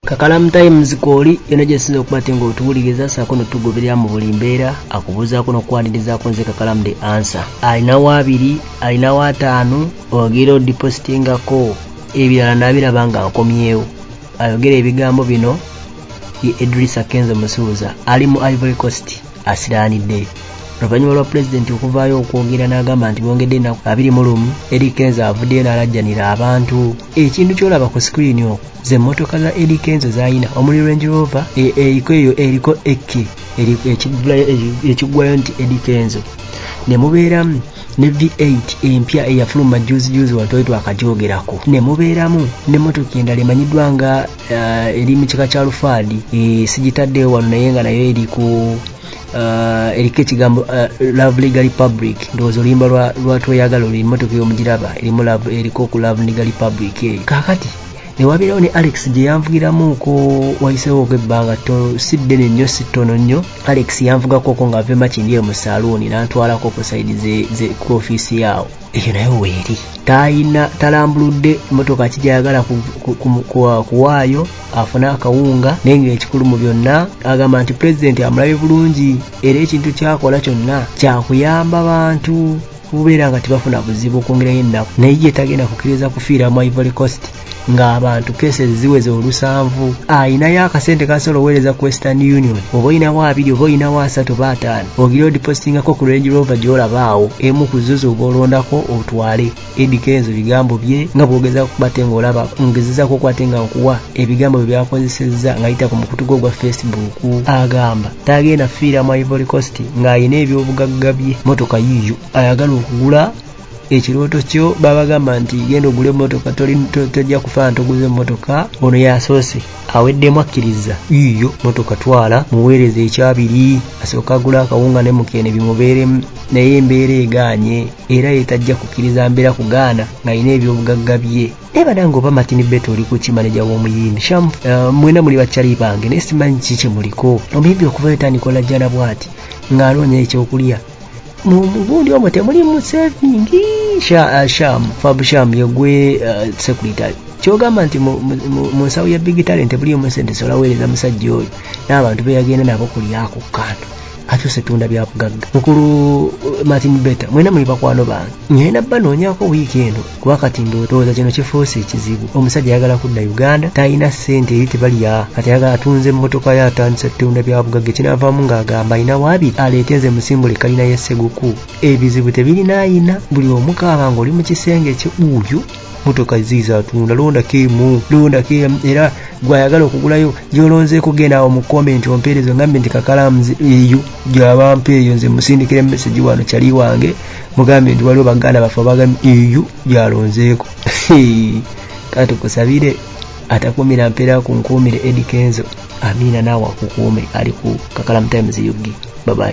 Kakalamu Times kooli yona gyesinza okubate ng'otuwuliriza ssaako n'otugoberera mu buli mbeera akubuuzaako n'okwanirizaako nze Kakalamu the answer. Alinawo 2, alinawo 5 ogera odipositingako ebirala nabiraba nga nkomyewo. Ayogera ebigambo bino ye Idrisa Kenzo Musuuza ali mu Ivory Coast asiraanidde. Oluvannyuma lwa pulezidenti okuvaayo okwogera n'agamba nti bongedde ennaku 21 Eddy Kenzo avuddeyo n'alajjanira abantu. Ekintu ky'olaba ku screen okwo ze mmotoka za Eddy Kenzo z'alina omuli Range Rover eriko ekki ekiggwayo nti Eddy Kenzo, ne mubeeramu ne V8 empya eyafuluma juzi watoyi twakagyogerako, ne mubeeramu n'emmotoka endala emanyiddwa nga eri mu kika kya Lufaadi, sigitaddeyo wano naye nga nayo eriko ekigambo Love Legal Republic. Ndowooza oluyimba lwa tweyagala olwo emmotoka y'omugiraba eriko ku Love Legal Republic eyo. Kaakati ne wabeerawo ne Alex gye yanvugiramuuko wayiseewo ebbanga si ddene nnyo si ttono nnyo. Alex yanvugako nga ave Makindye mu saluuni n'antwalako ku sayidi ku ofiisi yaawo. Eyo nayo weeri talambuludde emmotoka kijayagala kuwaayo afune akawunga, naye ng'ekikulu mu byonna agamba nti pulezidenti amulabe bulungi era ekintu kyakola kyonna kyakuyamba bantu kubeera nga tebafuna buzibu okwongerayo ennaku, naye ye tagenda kukkiriza kufiira mu Ivory Coast ng'abantu cases ziweze 7. Ayinayo akasente kasobola oweereza ku Western Union, oba oyinawo 2 oba oyinawo 3 oba 5 ogire odipositingako ku Range Rover gy'olabaawo emu ku zo z'oba olondako otwale. Eddy Kenzo bigambo bye nga bwogeza kubate ng'olaba ngezezaako okwate nga nkuwa ebigambo bye byakozesezza ng'ayita ku mukutu gwe gwa Facebook. Agamba tagenda fiira mu Ivory Coast ng'ayina ebyobugagga bye. Motoka yiyo ayagala okugula ekirooto kyo babagamba nti genda ogule emmotoka tojja kufa ntoguze emmotoka, ono yasoose aweddemu akkiriza yiyo motoka twala muweereza ekyabiri, asooka agula akawunga ne mukeene bimubeeremu, naye embeera egaanye era yetajja kukkiriza mbeera kugaana ng'ayina ebyobugagga bye. Nebada ng'oba Martin Beto oli ku kimaneja w'omuyimbi Sham, mwena muli bakyali bange naye simanyi kiki muliko. Omuyimbi okuva yetandika olajjana bw'ati ng'aloonya ekyokulya mu gundi omwo temulimu saving. Fab Sham yegwe secretary kyogamba nti mu nsawo ya Big Talent bulimu sente sola weereza musajja oyo n'abantu beyagenda nabo kulyako kantu akyuse tunda bya bugagga. Mukulu Martin Beta mwena muli bakwano bange ngenda banoonyako wiiki eno kuba kati ndowooza kino kifuuse ekizibu. Omusajja ayagala kudda Uganda talina ssente eri tebalya, kati ayagala atunze emmotoka ye atandise tunda bya bugagga. Kinavaamu ng'agamba ayina 2 aleete nze musimbule kalina y'esseguku. Ebizibu tebirina ayina, buli omukaaba ng'oli mu kisenge ky'uyu motoka ziiza atunda londako emu era gwayagala okugulayo gyolonze kugenda awo mu comment ompeerezo ngambe nti Kakalamu eyo gyabampa eyo nze musindikire message wano kyali wange mugambe nti waliwo baganda bafe bagambye eyo gyalonzeeko. Kati kusabire atakumira mpeera ku nkuumire Eddy Kenzo. Amina naawe akukuume ali ku Kakalamu Times yugi. Bye bye.